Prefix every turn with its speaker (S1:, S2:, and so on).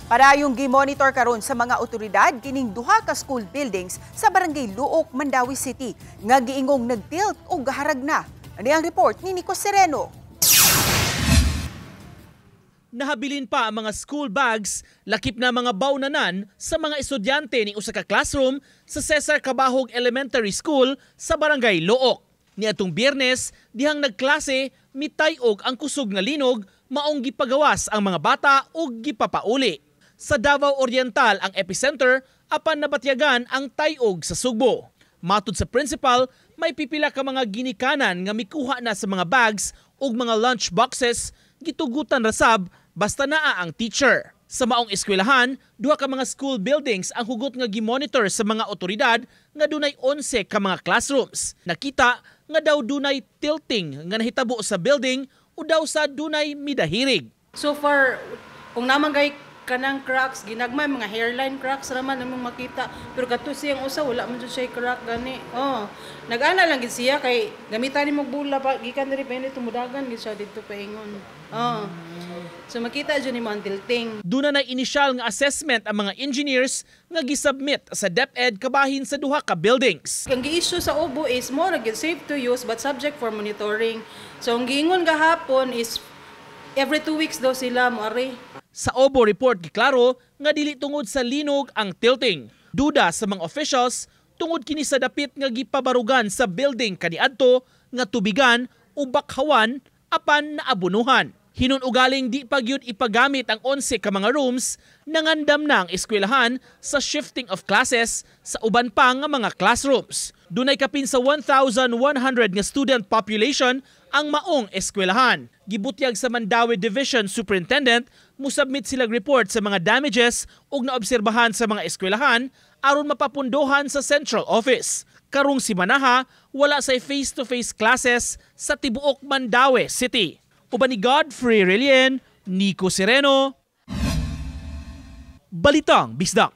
S1: Parayong gi-monitor karon sa mga otoridad kining duha ka school buildings sa Barangay Luok, Mandawi City nga giingong nagtilt o gaharag na. Ani ang report ni Nico Sereno.
S2: Nahabilin pa ang mga school bags, lakip na mga bawnanan sa mga estudyante ni usa ka classroom sa Cesar Cabahog Elementary School sa Barangay Luok. Niadtong Biyernes, dihang nagklase, mitayog ang kusog nga linog, maong gipagawas ang mga bata ug gipapauli. Sa Davao Oriental ang epicenter, apan nabatyagan ang tayog sa Sugbo. Matud sa principal, may pipila ka mga ginikanan nga mikuha na sa mga bags ug mga lunch boxes, gitugutan rasab basta naa ang teacher. Sa maong eskwelahan, duha ka mga school buildings ang hugot nga gimonitor sa mga otoridad nga dunay 11 ka mga classrooms. Nakita nga daw dunay tilting nga nahitabo sa building o daw sa dunay midahirig.
S3: So far, kung naman gay kanang cracks, ginagmay mga hairline cracks raman namang makita. Pero kato siyang usa wala man jud siya crack gani. Nag-ana lang gid siya kay gamitan ni magbula pa gikan diri pene tumudagan gid siya didto paingon. So makita jud ni mo ang tilting.
S2: Duna na initial nga assessment ang mga engineers nga gisubmit sa DepEd kabahin sa duha ka buildings.
S3: Ang gi-issue sa Ubo is more safe to use but subject for monitoring. So ang giingon gahapon is every 2 weeks daw sila moari.
S2: Sa Obo report giklaro nga dili tungod sa linog ang tilting. Duda sa mga officials tungod kini sa dapit nga gipabarugan sa building kaniadto nga tubigan o bakhawan apan naabunuhan. Hinunugaling di pagyud ipagamit ang 11 ka mga rooms, nangandam na ang eskwelahan sa shifting of classes sa uban pa nga mga classrooms. Dunay kapin sa 1,100 nga student population ang maong eskwelahan. Gibutyag sa Mandawi Division Superintendent, musubmit silang report sa mga damages ug naobserbahan sa mga eskwelahan aron mapapundohan sa central office. Karong simanaha, wala say face-to-face classes sa tibuok Mandawi City. Uban ni Godfrey Relien, Nico Sereno, Balitang Bisdak.